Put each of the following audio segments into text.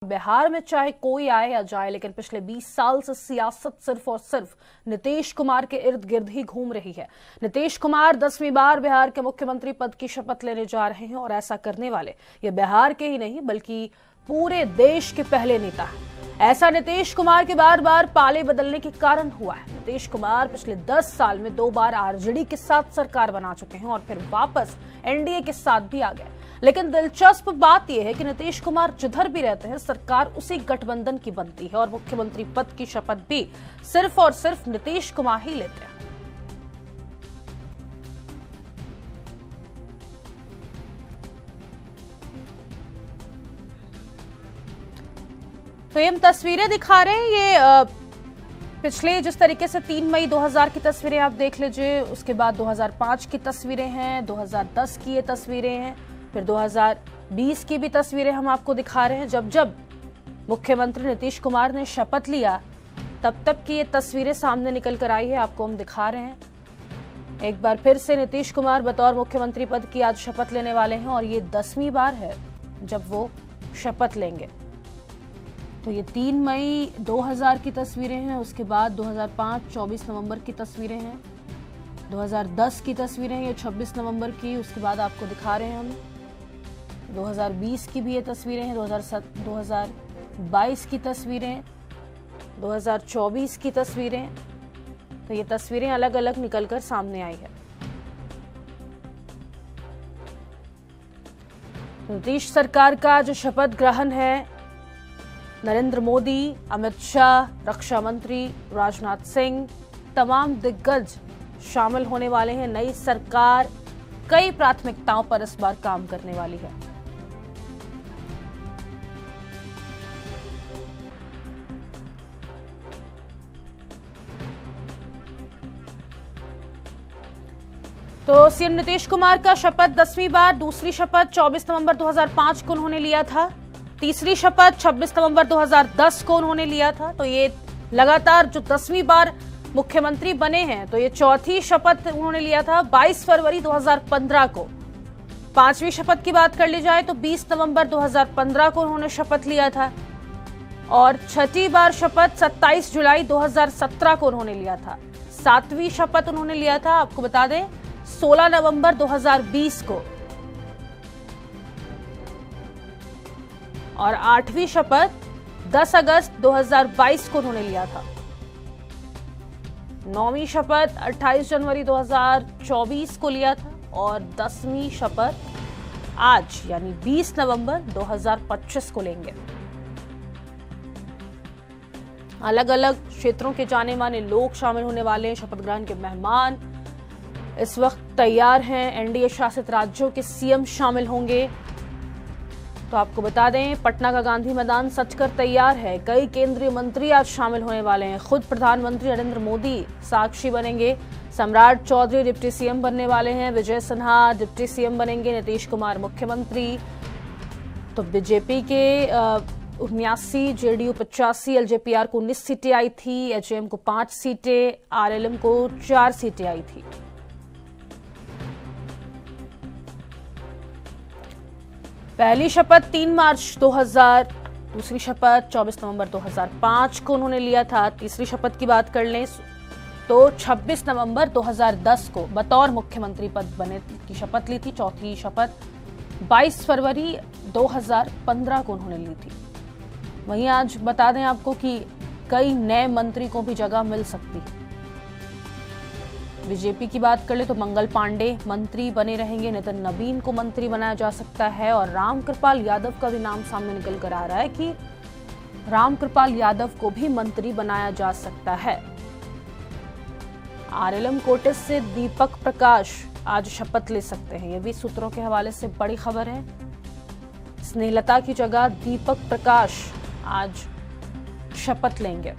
बिहार में चाहे कोई आए या जाए, लेकिन पिछले 20 साल से सियासत सिर्फ और सिर्फ नीतीश कुमार के इर्द गिर्द ही घूम रही है। नीतीश कुमार 10वीं बार बिहार के मुख्यमंत्री पद की शपथ लेने जा रहे हैं और ऐसा करने वाले ये बिहार के ही नहीं बल्कि पूरे देश के पहले नेता हैं। ऐसा नीतीश कुमार के बार बार पाले बदलने के कारण हुआ है। नीतीश कुमार पिछले 10 साल में 2 बार आरजेडी के साथ सरकार बना चुके हैं और फिर वापस एनडीए के साथ भी आ गए। लेकिन दिलचस्प बात यह है कि नीतीश कुमार जिधर भी रहते हैं सरकार उसी गठबंधन की बनती है और मुख्यमंत्री पद की शपथ भी सिर्फ और सिर्फ नीतीश कुमार ही लेते हैं। तो ये तस्वीरें दिखा रहे हैं, ये पिछले जिस तरीके से 3 मई 2000 की तस्वीरें आप देख लीजिए, उसके बाद 2005 की तस्वीरें हैं, 2010 की ये तस्वीरें हैं, फिर 2020 की भी तस्वीरें हम आपको दिखा रहे हैं। जब जब मुख्यमंत्री नीतीश कुमार ने शपथ लिया तब की ये तस्वीरें सामने निकल कर आई है, आपको हम दिखा रहे हैं। एक बार फिर से नीतीश कुमार बतौर मुख्यमंत्री पद की आज शपथ लेने वाले हैं और ये 10वीं बार है जब वो शपथ लेंगे। तो ये 3 मई 2000 की तस्वीरें हैं, उसके बाद 2005 24 नवंबर की तस्वीरें हैं, 2010 की तस्वीरें हैं, ये 26 नवंबर की, उसके बाद आपको दिखा रहे हैं हम 2020 की भी ये तस्वीरें हैं, 2022 की तस्वीरें, 2024 की तस्वीरें। तो ये तस्वीरें अलग अलग निकलकर सामने आई है। नीतीश सरकार का जो शपथ ग्रहण है, नरेंद्र मोदी, अमित शाह, रक्षा मंत्री राजनाथ सिंह, तमाम दिग्गज शामिल होने वाले हैं। नई सरकार कई प्राथमिकताओं पर इस बार काम करने वाली है। तो सीएम नीतीश कुमार का शपथ 10वीं बार, दूसरी शपथ 24 नवंबर 2005 को उन्होंने लिया था, तीसरी शपथ 26 नवंबर 2010 को उन्होंने लिया था। तो ये लगातार जो 10वीं बार मुख्यमंत्री बने हैं, तो ये चौथी शपथ उन्होंने लिया था 22 फरवरी 2015 को। पांचवी शपथ की बात कर ली जाए तो 20 नवंबर 2015 को उन्होंने शपथ लिया था और छठी बार शपथ 27 जुलाई 2017 को उन्होंने लिया था। सातवीं शपथ उन्होंने लिया था, आपको बता दें, 16 नवंबर 2020 को और 8वीं शपथ 10 अगस्त 2022 को उन्होंने लिया था। 9वीं शपथ 28 जनवरी 2024 को लिया था और 10वीं शपथ आज यानी 20 नवंबर 2025 को लेंगे। अलग अलग क्षेत्रों के जाने माने लोग शामिल होने वाले हैं। शपथ ग्रहण के मेहमान इस वक्त तैयार हैं। एनडीए शासित राज्यों के सीएम शामिल होंगे। तो आपको बता दें, पटना का गांधी मैदान सजकर तैयार है। कई केंद्रीय मंत्री आज शामिल होने वाले हैं। खुद प्रधानमंत्री नरेंद्र मोदी साक्षी बनेंगे। सम्राट चौधरी डिप्टी सीएम बनने वाले हैं। विजय सिन्हा डिप्टी सीएम बनेंगे। नीतीश कुमार मुख्यमंत्री। तो बीजेपी के 79, जेडीयू 85, एलजेपीआर को 19 सीटें आई थी, एचएम को 5 सीटें, आरएलएम को 4 सीटें आई थी। पहली शपथ 3 मार्च 2000, दूसरी शपथ 24 नवंबर 2005 को उन्होंने लिया था। तीसरी शपथ की बात कर लें तो 26 नवंबर 2010 को बतौर मुख्यमंत्री पद बने की शपथ ली थी। चौथी शपथ 22 फरवरी 2015 को उन्होंने ली थी। वहीं आज बता दें आपको कि कई नए मंत्री को भी जगह मिल सकती है। बीजेपी की बात कर ले तो मंगल पांडे मंत्री बने रहेंगे, नितिन नवीन को मंत्री बनाया जा सकता है और रामकृपाल यादव का भी नाम सामने निकल कर आ रहा है कि रामकृपाल यादव को भी मंत्री बनाया जा सकता है। आरएलएम कोटे से दीपक प्रकाश आज शपथ ले सकते हैं, यह भी सूत्रों के हवाले से बड़ी खबर है। स्नेहलता की जगह दीपक प्रकाश आज शपथ लेंगे।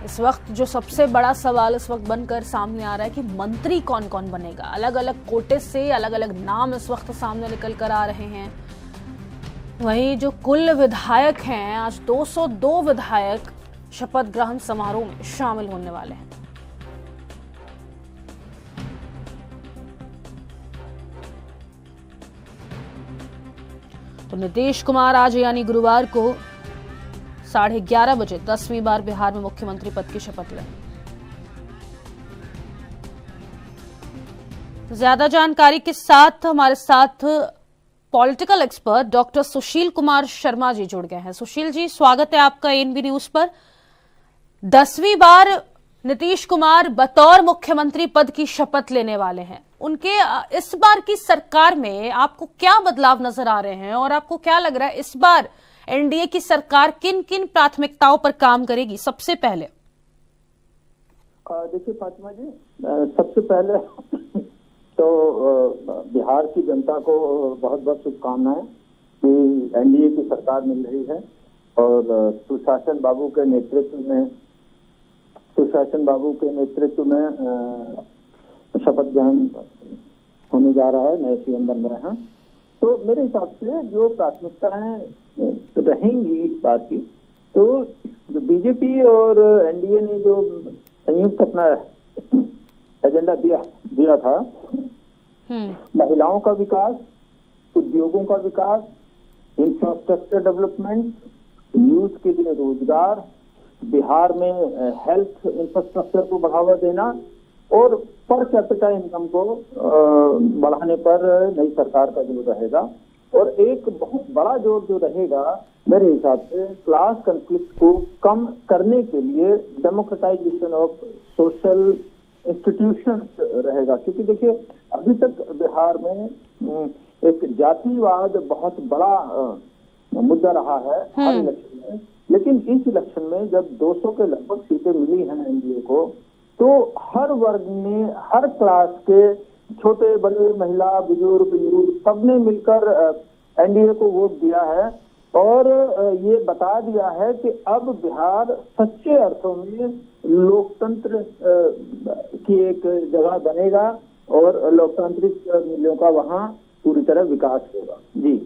इस वक्त जो सबसे बड़ा सवाल इस वक्त बनकर सामने आ रहा है कि मंत्री कौन कौन बनेगा। अलग अलग कोटे से अलग अलग नाम इस वक्त सामने निकल कर आ रहे हैं। वहीं जो कुल विधायक हैं, आज 202 विधायक शपथ ग्रहण समारोह में शामिल होने वाले हैं। तो नीतीश कुमार आज यानी गुरुवार को 11:30 बजे 10वीं बार बिहार में मुख्यमंत्री पद की शपथ लें। ज्यादा जानकारी के साथ हमारे साथ political expert doctor Sushil Kumar Sharma ji जुड़ गए हैं। सुशील जी, स्वागत है आपका एएनबी न्यूज पर। 10वीं बार नीतीश कुमार बतौर मुख्यमंत्री पद की शपथ लेने वाले हैं। उनके इस बार की सरकार में आपको क्या बदलाव नजर आ रहे हैं और आपको क्या लग रहा है इस बार एनडीए की सरकार किन किन प्राथमिकताओं पर काम करेगी? सबसे पहले देखिए फातिमा जी, सबसे पहले तो बिहार की जनता को बहुत बहुत शुभकामनाएं कि एनडीए की सरकार मिल रही है और सुशासन बाबू के नेतृत्व में शपथ ग्रहण होने जा रहा है, नए सीएम बन रहे हैं। तो मेरे हिसाब से जो प्राथमिकताएं रहेंगी इस बार की, तो जो बीजेपी और एनडीए ने जो संयुक्त अपना एजेंडा दिया था, महिलाओं का विकास, उद्योगों का विकास, इंफ्रास्ट्रक्चर डेवलपमेंट, यूथ के लिए रोजगार, बिहार में हेल्थ इंफ्रास्ट्रक्चर को बढ़ावा देना और पर कैपिटा इनकम को बढ़ाने पर नई सरकार का जोर रहेगा। और एक बहुत बड़ा जोर जो रहेगा मेरे हिसाब से क्लास कॉन्फ्लिक्ट को कम करने के लिए डेमोक्रेटाइजेशन ऑफ सोशल इंस्टीट्यूशन रहेगा। क्योंकि देखिए अभी तक बिहार में एक जातिवाद बहुत बड़ा मुद्दा रहा है हर इलेक्शन में, लेकिन इस इलेक्शन में जब 200 के लगभग सीटें मिली हैं एनडीए को, तो हर वर्ग ने, हर क्लास के छोटे बड़े, महिला, बुजुर्ग, यूथ सबने मिलकर एनडीए को वोट दिया है और ये बता दिया है कि अब बिहार सच्चे अर्थों में लोकतंत्र की एक जगह बनेगा और लोकतांत्रिक मूल्यों का वहाँ पूरी तरह विकास होगा। जी,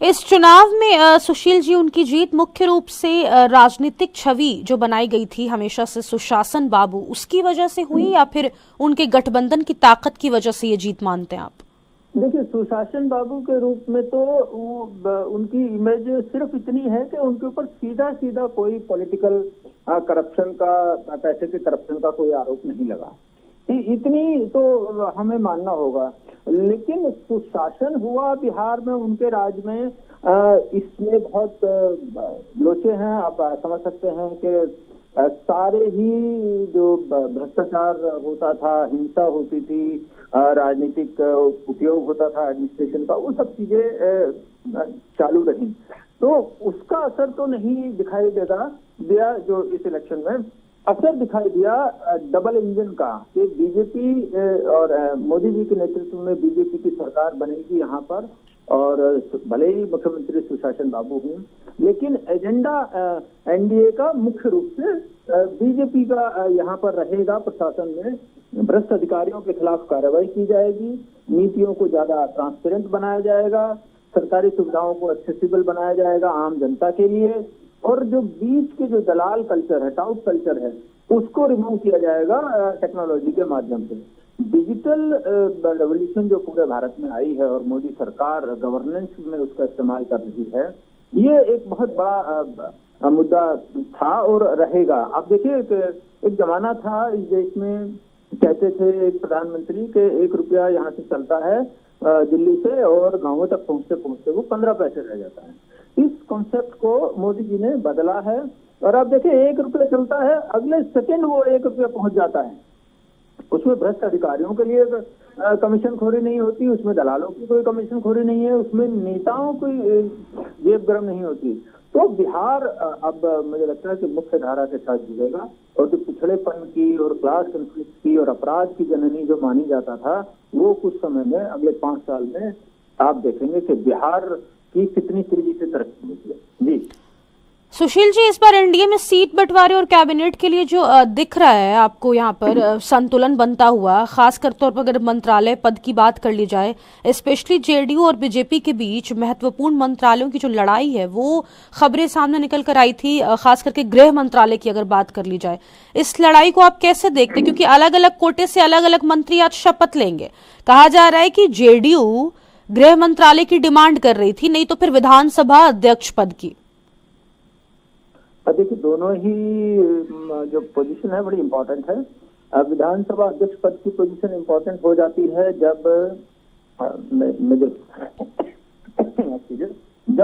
इस चुनाव में सुशील जी, उनकी जीत मुख्य रूप से राजनीतिक छवि जो बनाई गई थी हमेशा से सुशासन बाबू, उसकी वजह से हुई या फिर उनके गठबंधन की ताकत की वजह से ये जीत मानते हैं आप? देखिए, सुशासन बाबू के रूप में तो उनकी इमेज सिर्फ इतनी है कि उनके ऊपर सीधा सीधा कोई पॉलिटिकल करप्शन का, पैसे के करप्शन का कोई आरोप नहीं लगा, इतनी तो हमें मानना होगा। लेकिन सुशासन हुआ बिहार में उनके राज में, इसमें बहुत लोचे हैं। आप समझ सकते हैं कि सारे ही जो भ्रष्टाचार होता था, हिंसा होती थी, राजनीतिक उपयोग होता था एडमिनिस्ट्रेशन का, वो सब चीजें चालू रही। तो उसका असर तो नहीं दिखाई दिया जो इस इलेक्शन में असर दिखाई दिया डबल इंजन का, कि बीजेपी और मोदी जी के नेतृत्व में बीजेपी की सरकार बनेगी यहाँ पर, और भले ही मुख्यमंत्री सुशासन बाबू हूँ, लेकिन एजेंडा एनडीए का मुख्य रूप से बीजेपी का यहाँ पर रहेगा। प्रशासन में भ्रष्ट अधिकारियों के खिलाफ कार्रवाई की जाएगी, नीतियों को ज्यादा ट्रांसपेरेंट बनाया जाएगा, सरकारी सुविधाओं को एक्सेसिबल बनाया जाएगा आम जनता के लिए, और जो बीच के जो दलाल कल्चर है, टाउट कल्चर है, उसको रिमूव किया जाएगा टेक्नोलॉजी के माध्यम से। डिजिटल रेवोल्यूशन जो पूरे भारत में आई है और मोदी सरकार गवर्नेंस में उसका इस्तेमाल कर रही है, ये एक बहुत बड़ा मुद्दा था और रहेगा। आप देखिए एक जमाना था इस देश में, कहते थे एक प्रधानमंत्री के 1 रुपया यहाँ से चलता है दिल्ली से और गांवों तक पहुंचते पहुंचते वो 15 पैसे रह जाता है। इस कॉन्सेप्ट को मोदी जी ने बदला है और आप देखिए 1 रुपया चलता है, अगले सेकंड वो 1 रुपया पहुंच जाता है। उसमें भ्रष्ट अधिकारियों के लिए कमीशन खोरी नहीं होती, उसमें दलालों की कोई कमीशन खोरी नहीं है, उसमें नेताओं की जेब गर्म नहीं होती। तो बिहार अब मुझे लगता है कि मुख्य धारा के साथ जुड़ेगा और जो पिछड़ेपन की और क्लास कॉन्फ्लिक्ट की और अपराध की जननी जो मानी जाता था, वो कुछ समय में, अगले 5 साल में आप देखेंगे कि बिहार की कितनी तेजी से तरक्की होती है। जी, सुशील जी, इस बार एनडीए में सीट बंटवारे और कैबिनेट के लिए जो दिख रहा है आपको यहाँ पर संतुलन बनता हुआ, खासकर तौर पर अगर मंत्रालय पद की बात कर ली जाए, स्पेशली जेडीयू और बीजेपी के बीच महत्वपूर्ण मंत्रालयों की जो लड़ाई है वो खबरें सामने निकल कर आई थी, खास करके गृह मंत्रालय की अगर बात कर ली जाए। इस लड़ाई को आप कैसे देखते हैं, क्योंकि अलग अलग कोटे से अलग अलग मंत्री आज शपथ लेंगे। कहा जा रहा है कि जेडीयू गृह मंत्रालय की डिमांड कर रही थी, नहीं तो फिर विधानसभा अध्यक्ष पद की। देखिए, दोनों ही जो पोजीशन है बड़ी इंपॉर्टेंट है। विधानसभा अध्यक्ष पद की पोजीशन इंपॉर्टेंट हो जाती है जब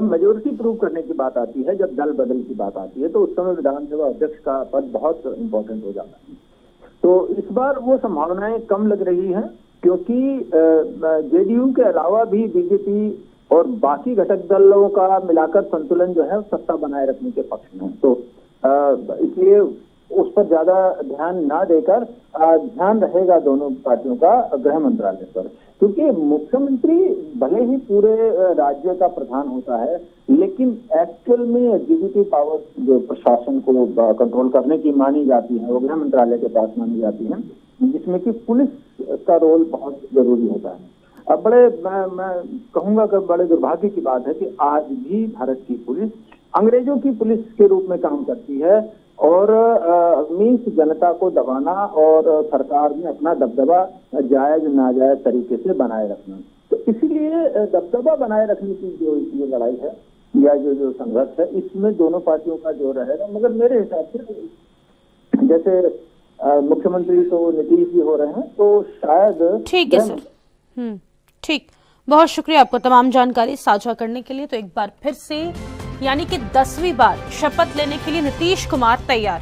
मेजोरिटी प्रूव करने की बात आती है, जब दल बदल की बात आती है, तो उस समय विधानसभा अध्यक्ष का पद बहुत इंपॉर्टेंट हो जाता है। तो इस बार वो संभावनाएं कम लग रही हैं, क्योंकि जेडीयू के अलावा भी बीजेपी और बाकी घटक दलों का मिलाकर संतुलन जो है सत्ता बनाए रखने के पक्ष में है। तो इसलिए उस पर ज्यादा ध्यान ना देकर ध्यान रहेगा दोनों पार्टियों का गृह मंत्रालय पर, क्योंकि मुख्यमंत्री भले ही पूरे राज्य का प्रधान होता है, लेकिन एक्चुअल में एग्जीक्यूटिव पावर जो प्रशासन को कंट्रोल करने की मानी जाती है वो गृह मंत्रालय के पास मानी जाती है, जिसमें कि पुलिस का रोल बहुत जरूरी होता है। अब मैं कहूंगा कि बड़े दुर्भाग्य की बात है कि आज भी भारत की पुलिस अंग्रेजों की पुलिस के रूप में काम करती है और मीन्स जनता को दबाना और सरकार में अपना दबदबा जायज नाजायज तरीके से बनाए रखना। तो इसीलिए दबदबा बनाए रखने की जो ये लड़ाई है या जो संघर्ष है, इसमें दोनों पार्टियों का जोर रहेगा। मगर मेरे हिसाब से जैसे मुख्यमंत्री तो नीतीश जी हो रहे हैं, तो शायद ठीक है सर। ठीक, बहुत शुक्रिया आपको तमाम जानकारी साझा करने के लिए। तो एक बार फिर से यानी कि 10वीं बार शपथ लेने के लिए नीतीश कुमार तैयार।